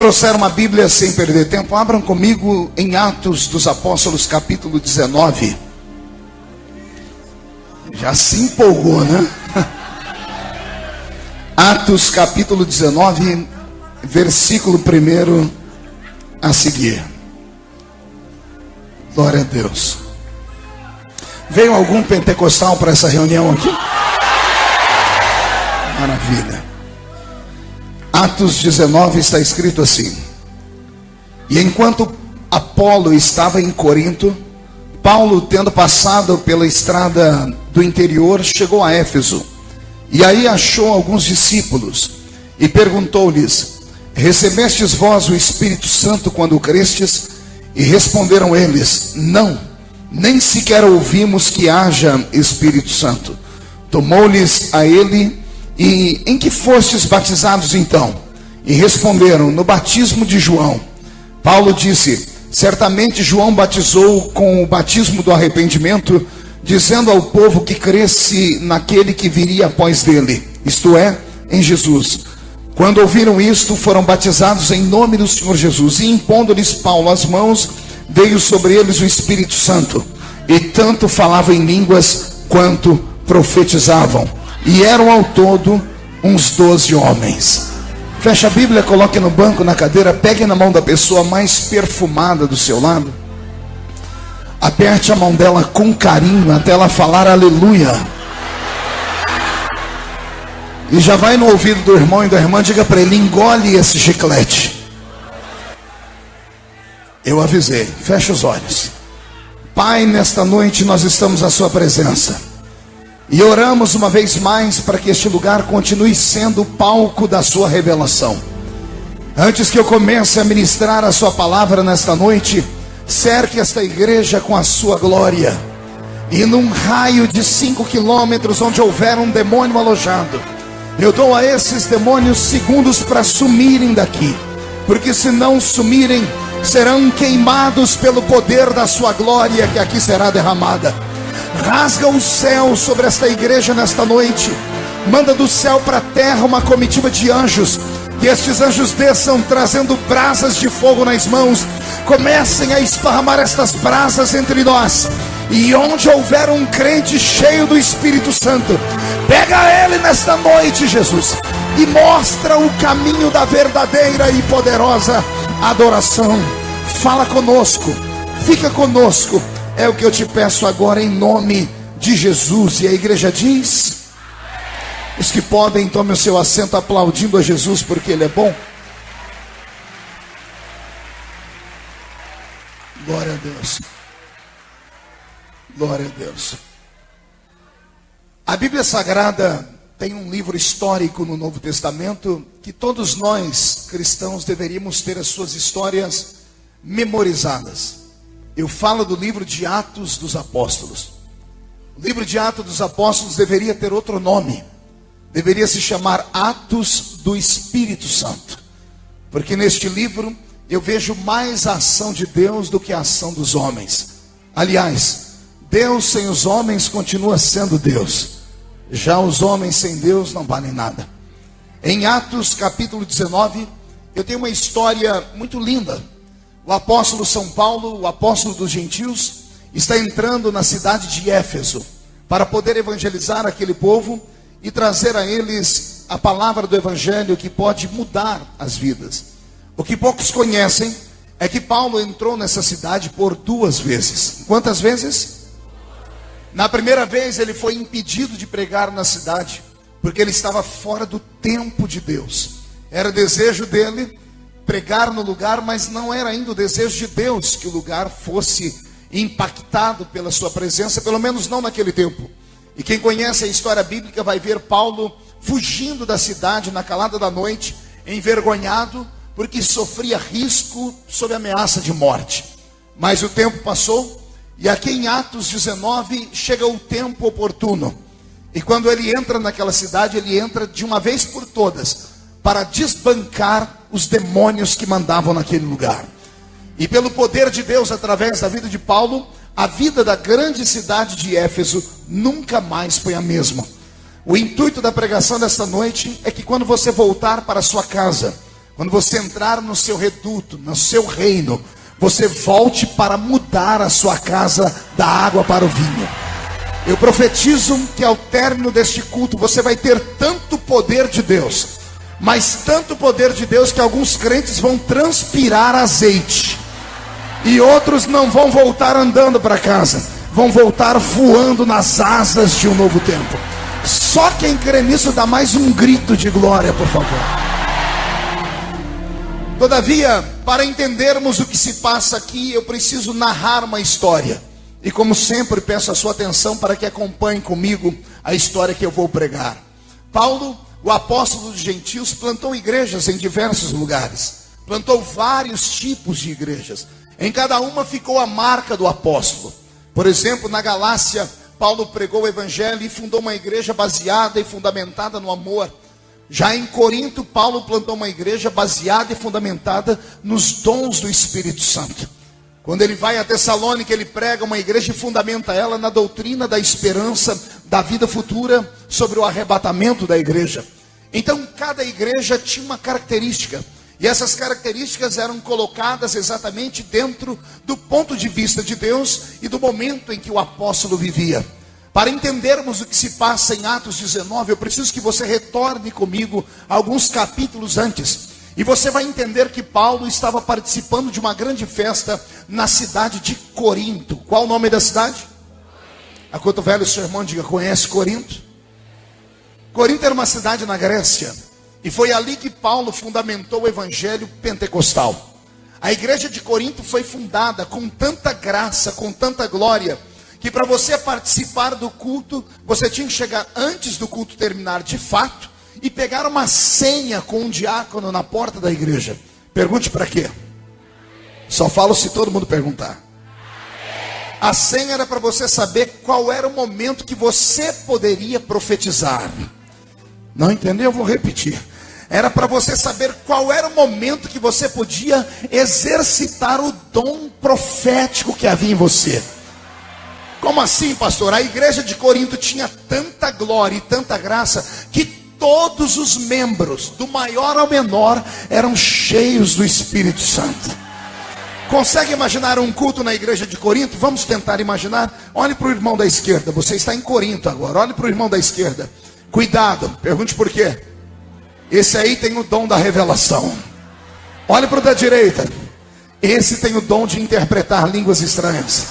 trouxeram uma Bíblia sem perder tempo, abram comigo em Atos dos Apóstolos, capítulo 19. Já se empolgou, né? Atos, capítulo 19, versículo 1 a seguir. Glória a Deus. Veio algum pentecostal para essa reunião aqui? Maravilha. Atos 19 está escrito assim: e enquanto Apolo estava em Corinto, Paulo, tendo passado pela estrada do interior, chegou a Éfeso. E aí achou alguns discípulos e perguntou-lhes: recebestes vós o Espírito Santo quando crestes? E responderam eles: não, nem sequer ouvimos que haja Espírito Santo. Tomou-lhes a ele: e em que fostes batizados então? E responderam: no batismo de João. Paulo disse: certamente João batizou com o batismo do arrependimento, dizendo ao povo que cresce naquele que viria após dele, isto é, em Jesus. Quando ouviram isto, foram batizados em nome do Senhor Jesus. E impondo-lhes Paulo as mãos, veio sobre eles o Espírito Santo. E tanto falavam em línguas quanto profetizavam. E eram ao todo uns 12 homens. Fecha a Bíblia, coloque no banco, na cadeira, pegue na mão da pessoa mais perfumada do seu lado. Aperte a mão dela com carinho até ela falar aleluia. E já vai no ouvido do irmão e da irmã, diga para ele: engole esse chiclete. Eu avisei, fecha os olhos. Pai, nesta noite nós estamos à sua presença. E oramos uma vez mais para que este lugar continue sendo o palco da sua revelação. Antes que eu comece a ministrar a sua palavra nesta noite, cerque esta igreja com a sua glória. E num raio de 5 quilômetros onde houver um demônio alojado, eu dou a esses demônios segundos para sumirem daqui. Porque se não sumirem, serão queimados pelo poder da sua glória que aqui será derramada. Rasga o céu sobre esta igreja nesta noite. Manda do céu para a terra uma comitiva de anjos. Que estes anjos desçam trazendo brasas de fogo nas mãos. Comecem a esparramar estas brasas entre nós. E onde houver um crente cheio do Espírito Santo, pega ele nesta noite, Jesus, e mostra o caminho da verdadeira e poderosa adoração. Fala conosco, fica conosco. É o que eu te peço agora em nome de Jesus. E a igreja diz: os que podem, tomem o seu assento aplaudindo a Jesus porque Ele é bom. Glória a Deus. Glória a Deus. A Bíblia Sagrada tem um livro histórico no Novo Testamento que todos nós cristãos deveríamos ter as suas histórias memorizadas. Eu falo do livro de Atos dos Apóstolos. O livro de Atos dos Apóstolos deveria ter outro nome. Deveria se chamar Atos do Espírito Santo. Porque neste livro eu vejo mais a ação de Deus do que a ação dos homens. Aliás, Deus sem os homens continua sendo Deus. Já os homens sem Deus não valem nada. Em Atos capítulo 19, eu tenho uma história muito linda. O apóstolo São Paulo, o apóstolo dos gentios, está entrando na cidade de Éfeso para poder evangelizar aquele povo e trazer a eles a palavra do evangelho que pode mudar as vidas. O que poucos conhecem é que Paulo entrou nessa cidade por 2 vezes. Quantas vezes? Na primeira vez ele foi impedido de pregar na cidade, porque ele estava fora do tempo de Deus. Era desejo dele pregar no lugar, mas não era ainda o desejo de Deus que o lugar fosse impactado pela sua presença, pelo menos não naquele tempo. E quem conhece a história bíblica vai ver Paulo fugindo da cidade na calada da noite, envergonhado, porque sofria risco sob ameaça de morte. Mas o tempo passou, e aqui em Atos 19 chega o tempo oportuno. E quando ele entra naquela cidade, ele entra de uma vez por todas para desbancar os demônios que mandavam naquele lugar. E pelo poder de Deus, através da vida de Paulo, a vida da grande cidade de Éfeso nunca mais foi a mesma. O intuito da pregação desta noite é que quando você voltar para a sua casa, quando você entrar no seu reduto, no seu reino, você volte para mudar a sua casa da água para o vinho. Eu profetizo que ao término deste culto você vai ter tanto poder de Deus, mas tanto poder de Deus que alguns crentes vão transpirar azeite e outros não vão voltar andando para casa, vão voltar voando nas asas de um novo tempo. Só quem crê nisso dá mais um grito de glória, por favor. Todavia, para entendermos o que se passa aqui, eu preciso narrar uma história. E como sempre, peço a sua atenção para que acompanhe comigo a história que eu vou pregar. Paulo, o apóstolo dos gentios, plantou igrejas em diversos lugares. Plantou vários tipos de igrejas. Em cada uma ficou a marca do apóstolo. Por exemplo, na Galácia, Paulo pregou o evangelho e fundou uma igreja baseada e fundamentada no amor. Já em Corinto, Paulo plantou uma igreja baseada e fundamentada nos dons do Espírito Santo. Quando ele vai a Tessalônica, ele prega uma igreja e fundamenta ela na doutrina da esperança da vida futura, sobre o arrebatamento da igreja. Então, cada igreja tinha uma característica, e essas características eram colocadas exatamente dentro do ponto de vista de Deus e do momento em que o apóstolo vivia. Para entendermos o que se passa em Atos 19, eu preciso que você retorne comigo alguns capítulos antes. E você vai entender que Paulo estava participando de uma grande festa na cidade de Corinto. Qual o nome da cidade? A quanto velho o seu irmão diga, conhece Corinto? Corinto era uma cidade na Grécia. E foi ali que Paulo fundamentou o evangelho pentecostal. A igreja de Corinto foi fundada com tanta graça, com tanta glória, que para você participar do culto, você tinha que chegar antes do culto terminar de fato, e pegar uma senha com um diácono na porta da igreja. Pergunte para quê? Só falo se todo mundo perguntar. A senha era para você saber qual era o momento que você poderia profetizar. Não entendeu? Eu vou repetir. Era para você saber qual era o momento que você podia exercitar o dom profético que havia em você. Como assim, pastor? A igreja de Corinto tinha tanta glória e tanta graça que todos os membros, do maior ao menor, eram cheios do Espírito Santo. Consegue imaginar um culto na igreja de Corinto? Vamos tentar imaginar. Olhe para o irmão da esquerda. Você está em Corinto agora. Olhe para o irmão da esquerda. Cuidado, pergunte por quê. Esse aí tem o dom da revelação. Olhe para o da direita. Esse tem o dom de interpretar línguas estranhas.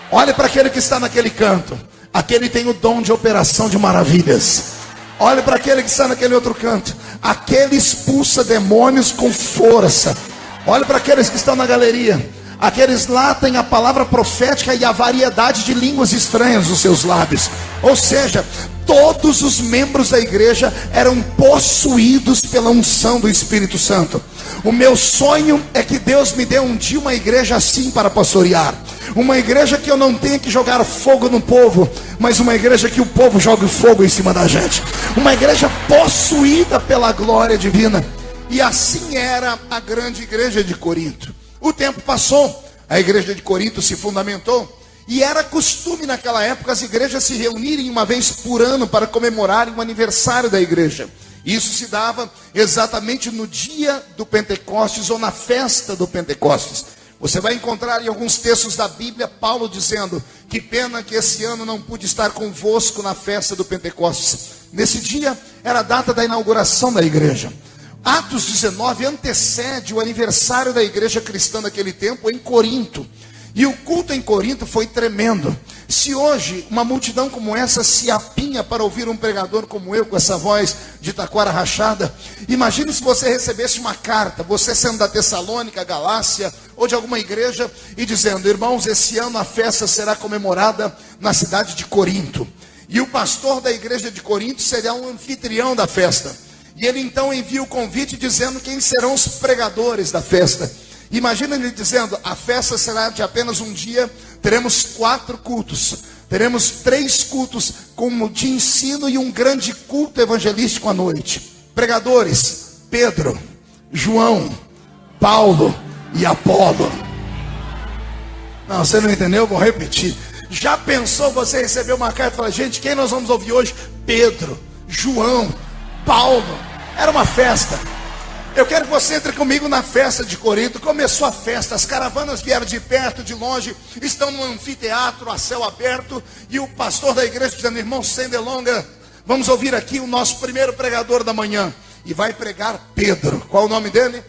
Olhe para aquele que está naquele canto. Aquele tem o dom de operação de maravilhas. Olhe para aquele que está naquele outro canto. Aquele expulsa demônios com força. Olhe para aqueles que estão na galeria. Aqueles lá têm a palavra profética e a variedade de línguas estranhas nos seus lábios. Ou seja, todos os membros da igreja eram possuídos pela unção do Espírito Santo. O meu sonho é que Deus me dê um dia uma igreja assim para pastorear. Uma igreja que eu não tenha que jogar fogo no povo, mas uma igreja que o povo jogue fogo em cima da gente. Uma igreja possuída pela glória divina. E assim era a grande igreja de Corinto. O tempo passou, a igreja de Corinto se fundamentou, e era costume naquela época as igrejas se reunirem uma vez por ano para comemorarem o aniversário da igreja. Isso se dava exatamente no dia do Pentecostes ou na festa do Pentecostes. Você vai encontrar em alguns textos da Bíblia Paulo dizendo: que pena que esse ano não pude estar convosco na festa do Pentecostes. Nesse dia era a data da inauguração da igreja. Atos 19 antecede o aniversário da igreja cristã daquele tempo em Corinto. E o culto em Corinto foi tremendo. Se hoje uma multidão como essa se apinha para ouvir um pregador como eu, com essa voz de taquara rachada, imagine se você recebesse uma carta, você sendo da Tessalônica, Galácia, ou de alguma igreja, e dizendo: irmãos, esse ano a festa será comemorada na cidade de Corinto. E o pastor da igreja de Corinto será um anfitrião da festa. E ele então envia o convite dizendo quem serão os pregadores da festa. Imagina ele dizendo: a festa será de apenas um dia, teremos 4 cultos. Teremos 3 cultos como de ensino e um grande culto evangelístico à noite. Pregadores: Pedro, João, Paulo e Apolo. Não, você não entendeu? Eu vou repetir. Já pensou você receber uma carta e falar: gente, quem nós vamos ouvir hoje? Pedro, João, Paulo. Era uma festa. Eu quero que você entre comigo na festa de Corinto. Começou a festa, as caravanas vieram de perto, de longe, estão no anfiteatro a céu aberto, e o pastor da igreja dizendo: irmão, sem delonga, vamos ouvir aqui o nosso primeiro pregador da manhã. E vai pregar Pedro. Qual o nome dele?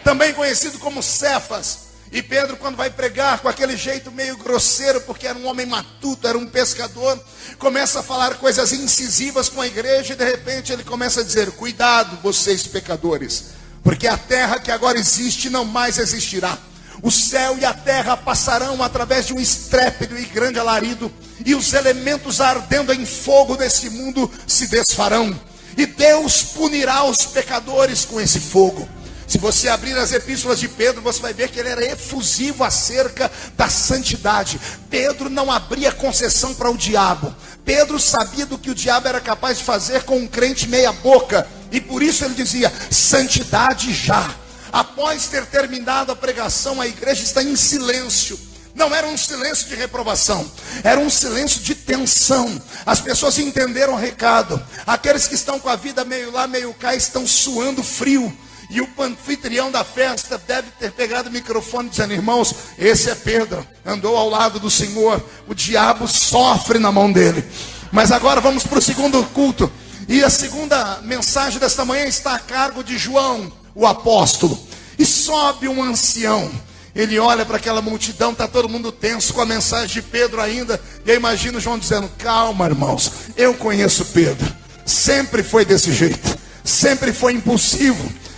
Também conhecido como Cefas. E Pedro, quando vai pregar com aquele jeito meio grosseiro, porque era um homem matuto, era um pescador, começa a falar coisas incisivas com a igreja, e de repente ele começa a dizer: cuidado vocês pecadores, porque a terra que agora existe não mais existirá. O céu e a terra passarão através de um estrépito e grande alarido, e os elementos ardendo em fogo desse mundo se desfarão, e Deus punirá os pecadores com esse fogo. Se você abrir as epístolas de Pedro, você vai ver que ele era efusivo acerca da santidade. Pedro não abria concessão para o diabo. Pedro sabia do que o diabo era capaz de fazer com um crente meia boca, e por isso ele dizia: santidade já. Após ter terminado a pregação, a igreja está em silêncio. Não era um silêncio de reprovação, era um silêncio de tensão. As pessoas entenderam o recado. Aqueles que estão com a vida meio lá, meio cá, estão suando frio. E o anfitrião da festa deve ter pegado o microfone dizendo: irmãos, esse é Pedro, andou ao lado do Senhor, o diabo sofre na mão dele. Mas agora vamos para o segundo culto. E a segunda mensagem desta manhã está a cargo de João, o apóstolo. E sobe um ancião. Ele olha para aquela multidão, está todo mundo tenso com a mensagem de Pedro ainda. E eu imagino João dizendo: calma, irmãos, eu conheço Pedro. Sempre foi desse jeito, sempre foi impulsivo.